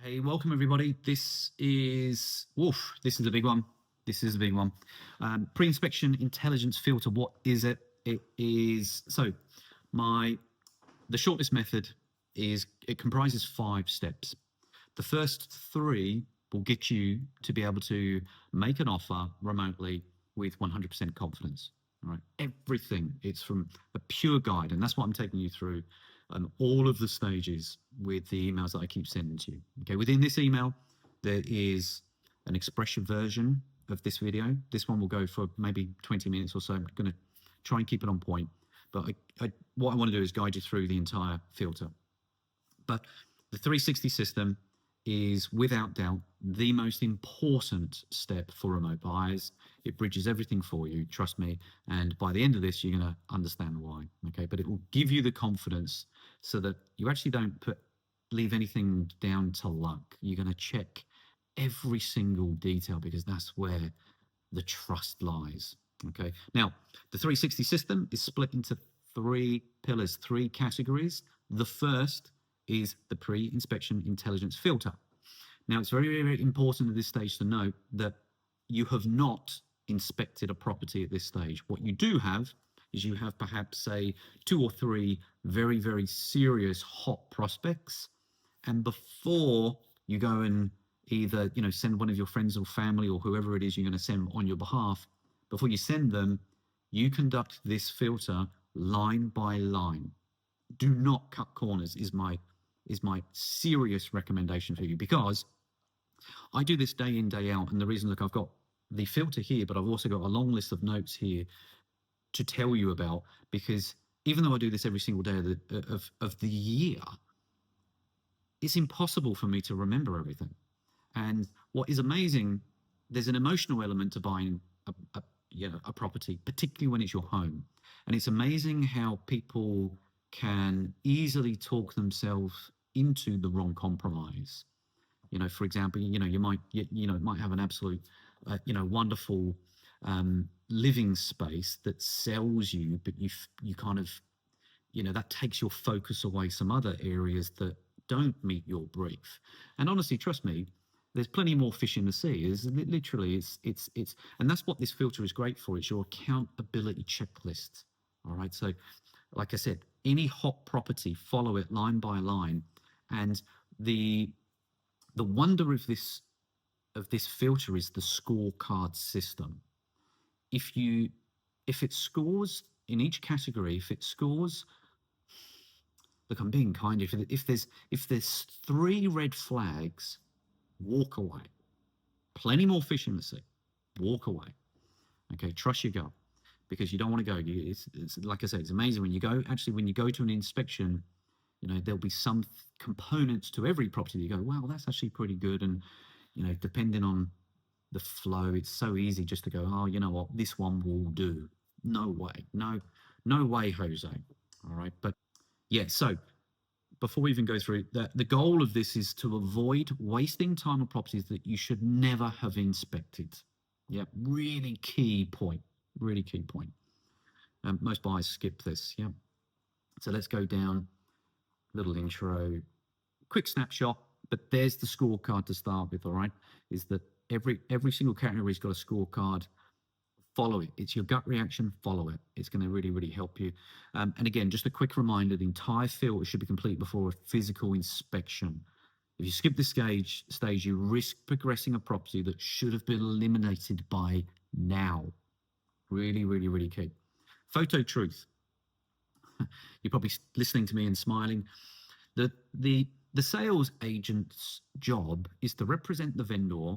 Hey, welcome everybody. This is a big one. This is a big one. Pre-inspection intelligence filter. What is it? It is the shortlist method comprises 5 steps. The first 3 will get you to be able to make an offer remotely with 100% confidence. All right, everything. It's from a pure guide, and that's what I'm taking you through. All of the stages with the emails that I keep sending to you. Okay, within this email, there is an expression version of this video. This one will go for maybe 20 minutes or so. I'm going to try and keep it on point. But what I want to do is guide you through the entire filter. But the 360 system is without doubt the most important step for remote buyers. It bridges everything for you, trust me. And by the end of this, you're going to understand why. Okay, but it will give you the confidence so that you actually don't leave anything down to luck. You're going to check every single detail because that's where the trust lies. Okay, now the 360 system is split into 3 pillars, 3 categories. The first is the pre-inspection intelligence filter. Now, it's very, very important at this stage to note that you have not inspected a property at this stage. What you do have is you have perhaps, say, 2 or 3 very, very serious hot prospects. And before you go and either, send one of your friends or family or whoever it is you're going to send on your behalf, before you send them, you conduct this filter line by line. Do not cut corners is my serious recommendation for you, because I do this day in, day out. And the reason, look, I've got the filter here, but I've also got a long list of notes here to tell you about, because even though I do this every single day of the year, it's impossible for me to remember everything. And what is amazing, there's an emotional element to buying a property, particularly when it's your home. And it's amazing how people can easily talk themselves into the wrong compromise. For example, you might have an absolute, wonderful living space that sells you, but you kind of, that takes your focus away some other areas that don't meet your brief. And honestly, trust me, there's plenty more fish in the sea. And that's what this filter is great for. It's your accountability checklist. All right. So, like I said, any hot property, follow it line by line. And the wonder of this filter is the scorecard system. If it scores in each category, if it scores, look, I'm being kind. If there's 3 red flags, walk away. Plenty more fish in the sea. Walk away. Okay, trust your gut, because you don't want to go. It's like I said, it's amazing when you go to an inspection. There'll be some components to every property that you go, wow, that's actually pretty good. And, depending on the flow, it's so easy just to go, oh, you know what, this one will do. No way. No way, Jose. All right. But yeah, so before we even go through that, the goal of this is to avoid wasting time on properties that you should never have inspected. Yeah. Really key point. Really key point. Most buyers skip this. Yeah. So let's go down. Little intro, quick snapshot, but there's the scorecard to start with. All right, is that every single category's got a scorecard. Follow it. It's your gut reaction. Follow it. It's going to really, really help you. And again, just a quick reminder: the entire filter should be complete before a physical inspection. If you skip this stage, you risk progressing a property that should have been eliminated by now. Really, really, really key. Photo truth. You're probably listening to me and smiling. The sales agent's job is to represent the vendor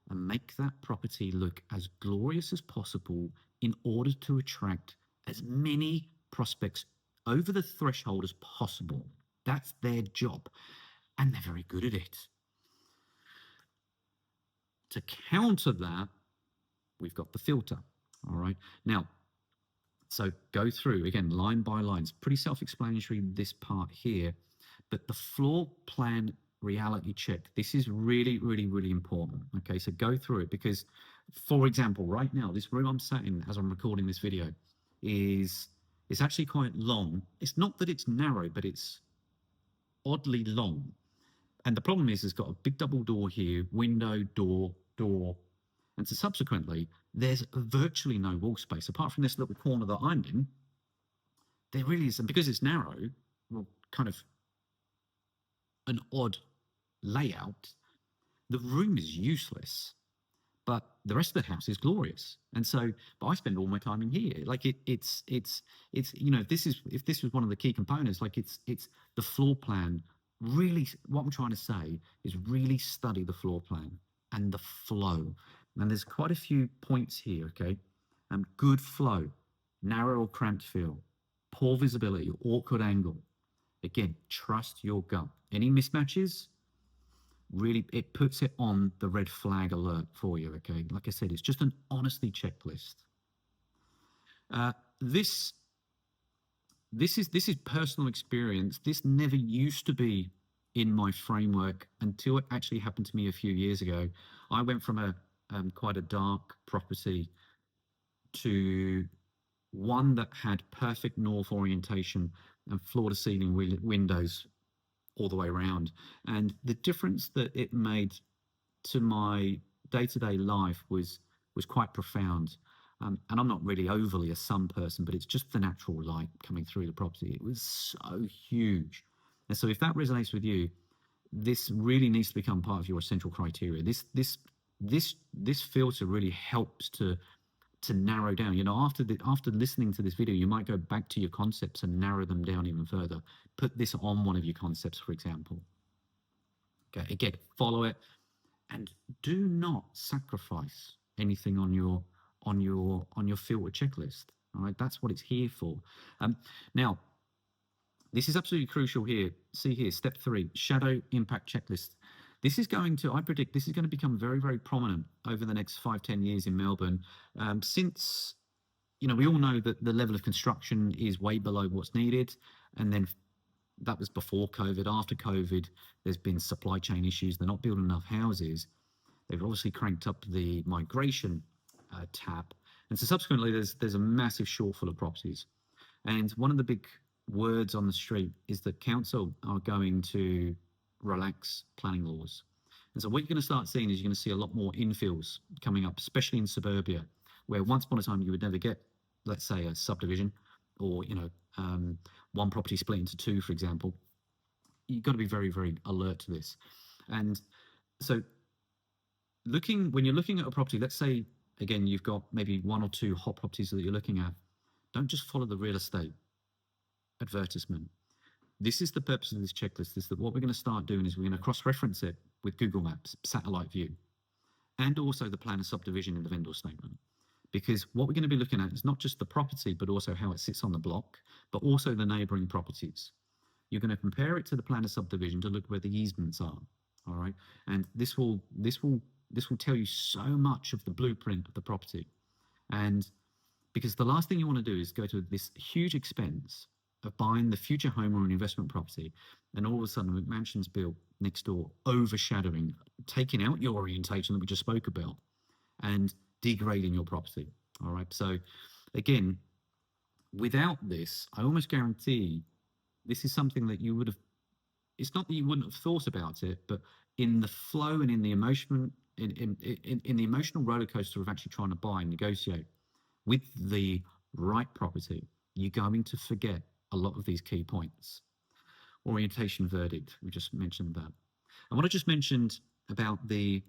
and make that property look as glorious as possible in order to attract as many prospects over the threshold as possible. That's their job, and they're very good at it. To counter that, we've got the filter. All right. Now, so go through, again, line by line. It's pretty self-explanatory, this part here. But the floor plan reality check, this is really, really, really important. Okay, so go through it, because, for example, right now, this room I'm sat in as I'm recording this video is actually quite long. It's not that it's narrow, but it's oddly long. And the problem is, it's got a big double door here, window, door, door. And so subsequently, there's virtually no wall space. Apart from this little corner that I'm in, there really isn't, because it's narrow, well, kind of an odd layout. The room is useless, but the rest of the house is glorious. And so, but I spend all my time in here. Like it's you know, if this was one of the key components, like it's the floor plan. Really, what I'm trying to say is really study the floor plan and the flow. And there's quite a few points here. Okay, good flow, narrow or cramped feel, poor visibility, awkward angle. Again, trust your gut. Any mismatches, really, it puts it on the red flag alert for you. Okay, like I said, it's just an honesty checklist. This is personal experience. This never used to be in my framework until it actually happened to me a few years ago. I went from a quite a dark property to one that had perfect north orientation and floor to ceiling windows all the way around. And the difference that it made to my day-to-day life was quite profound. And I'm not really overly a sun person, but it's just the natural light coming through the property. It was so huge. And so if that resonates with you, this really needs to become part of your essential criteria. This filter really helps to narrow down. You know, after listening to this video, you might go back to your concepts and narrow them down even further. Put this on one of your concepts, for example. Okay, again, follow it, and do not sacrifice anything on your filter checklist. All right, that's what it's here for. Now, this is absolutely crucial here. See here, step 3, shadow impact checklist. This is going to, I predict, this is going to become very, very prominent over the next 5-10 years in Melbourne. Since, you know, we all know that the level of construction is way below what's needed. And then that was before COVID. After COVID, there's been supply chain issues. They're not building enough houses. They've obviously cranked up the migration tab. And so subsequently, there's a massive shortfall of properties. And one of the big words on the street is that council are going to relax planning laws. And so what you're going to start seeing is you're going to see a lot more infills coming up, especially in suburbia, where once upon a time you would never get, let's say, a subdivision or, you know, one property split into 2, for example. You've got to be very, very alert to this. And so when you're looking at a property, let's say, again, you've got maybe 1 or 2 hot properties that you're looking at, don't just follow the real estate advertisement. This is the purpose of this checklist, is that what we're going to start doing is we're going to cross-reference it with Google Maps, satellite view, and also the plan of subdivision in the vendor statement. Because what we're going to be looking at is not just the property, but also how it sits on the block, but also the neighbouring properties. You're going to compare it to the plan of subdivision to look where the easements are, all right? And this will tell you so much of the blueprint of the property. And because the last thing you want to do is go to this huge expense of buying the future home or an investment property, and all of a sudden a McMansion's built next door, overshadowing, taking out your orientation that we just spoke about, and degrading your property. All right. So again, without this, I almost guarantee this is something that you would have, it's not that you wouldn't have thought about it, but in the flow and in the emotion, in the emotional roller coaster of actually trying to buy and negotiate with the right property, you're going to forget a lot of these key points. Orientation verdict, we just mentioned that. And what I just mentioned about the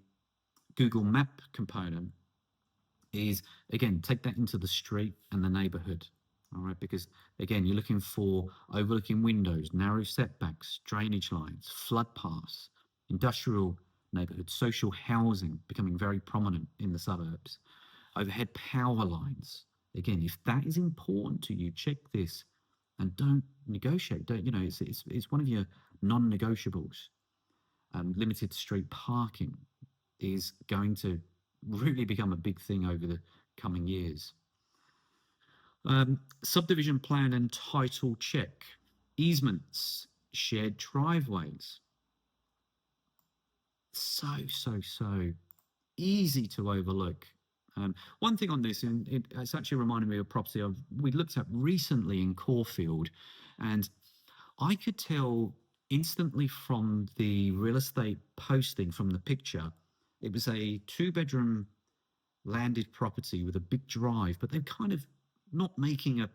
Google Map component is, again, take that into the street and the neighborhood. All right, because again, you're looking for overlooking windows, narrow setbacks, drainage lines, flood paths, industrial neighborhoods, social housing becoming very prominent in the suburbs, overhead power lines. Again, if that is important to you, check this and don't negotiate. Don't, you know, it's one of your non-negotiables. Limited street parking is going to really become a big thing over the coming years. Subdivision plan and title check. Easements, shared driveways. So easy to overlook. One thing on this, and it's actually reminded me of a property we looked at recently in Caulfield, and I could tell instantly from the real estate posting, from the picture, it was a 2-bedroom landed property with a big drive, but they're kind of not making a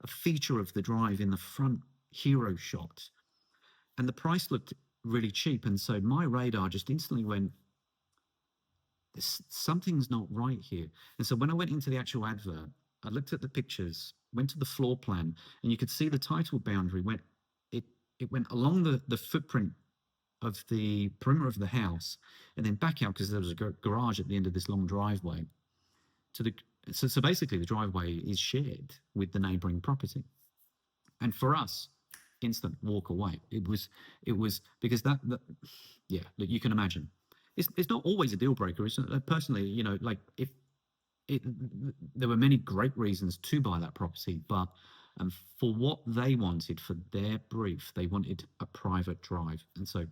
feature of the drive in the front hero shot. And the price looked really cheap. And so my radar just instantly went, something's not right here. And so when I went into the actual advert, I looked at the pictures, went to the floor plan, and you could see the title boundary went, it went along the footprint of the perimeter of the house and then back out, because there was a garage at the end of this long driveway to the so basically the driveway is shared with the neighbouring property. And for us, instant walk away. It was because that yeah, look, you can imagine. It's not always a deal breaker. It's personally, you know, like if it, there were many great reasons to buy that property, but for what they wanted for their brief, they wanted a private drive, and so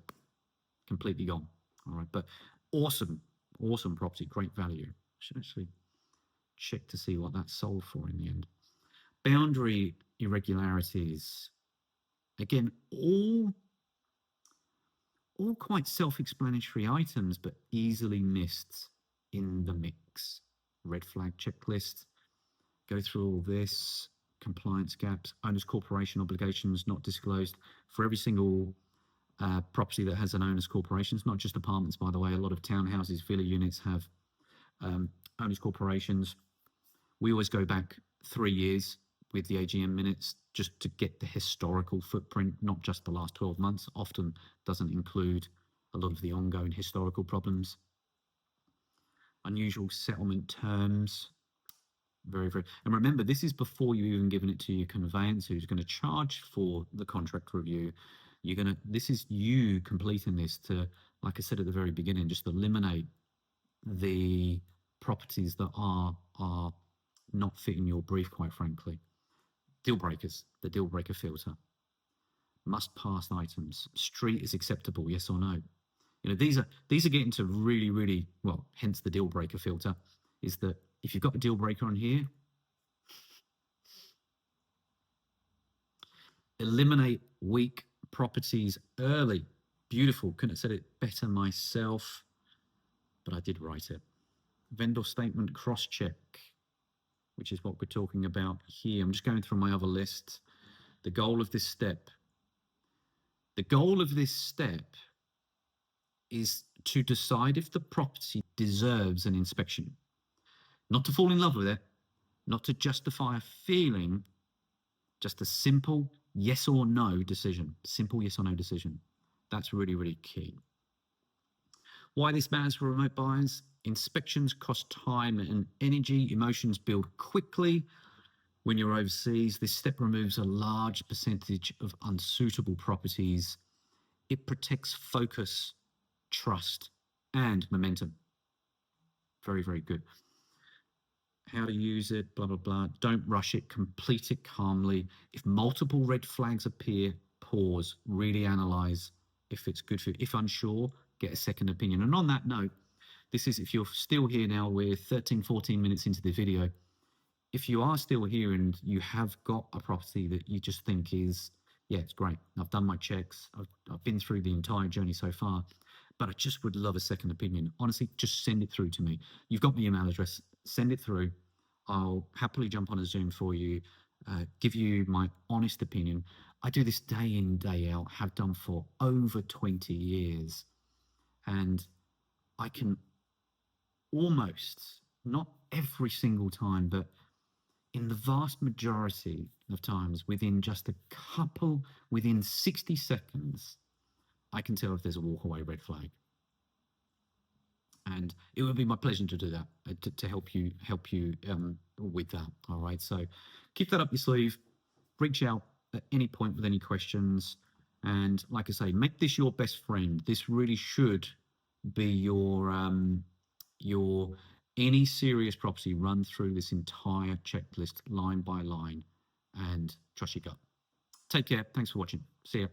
completely gone. All right, but awesome property, great value. I should actually check to see what that sold for in the end. Boundary irregularities, again, all quite self-explanatory items, but easily missed in the mix. Red flag checklist, go through all this, compliance gaps, owner's corporation obligations not disclosed for every single property that has an owner's corporation. It's not just apartments, by the way. A lot of townhouses, villa units have owner's corporations. We always go back 3 years with the AGM minutes just to get the historical footprint, not just the last 12 months. Often doesn't include a lot of the ongoing historical problems. Unusual settlement terms. Very. And remember, this is before you even given it to your conveyancer who's going to charge for the contract review. This is you completing this to, like I said at the very beginning, just eliminate the properties that are not fitting your brief, quite frankly. Deal breakers, the deal breaker filter. Must pass items. Street is acceptable, yes or no. You know, these are getting to really, well, hence the deal breaker filter, is that if you've got a deal breaker on here, eliminate weak properties early. Beautiful. Couldn't have said it better myself, but I did write it. Vendor statement cross-check, which is what we're talking about here. I'm just going through my other list. The goal of this step is to decide if the property deserves an inspection. Not to fall in love with it, not to justify a feeling, just a simple yes or no decision. Simple yes or no decision. That's really key. Why this matters for remote buyers: inspections cost time and energy. Emotions build quickly when you're overseas. This step removes a large percentage of unsuitable properties. It protects focus, trust, and momentum. Very good. How to use it, blah, blah, blah. Don't rush it. Complete it calmly. If multiple red flags appear, pause, really analyze if it's good for you. If unsure, get a second opinion. And on that note, this is, if you're still here now, we're 13, 14 minutes into the video. If you are still here and you have got a property that you just think is, yeah, it's great. I've done my checks. I've been through the entire journey so far, but I just would love a second opinion. Honestly, just send it through to me. You've got my email address. Send it through. I'll happily jump on a Zoom for you, give you my honest opinion. I do this day in, day out, have done for over 20 years. And I can almost, not every single time, but in the vast majority of times, within just a couple, within 60 seconds, I can tell if there's a walkaway red flag. And it would be my pleasure to do that, to help you with that. All right. So keep that up your sleeve. Reach out at any point with any questions. And like I say, make this your best friend. This really should be your any serious property, run through this entire checklist line by line and trust your gut. Take care. Thanks for watching. See ya.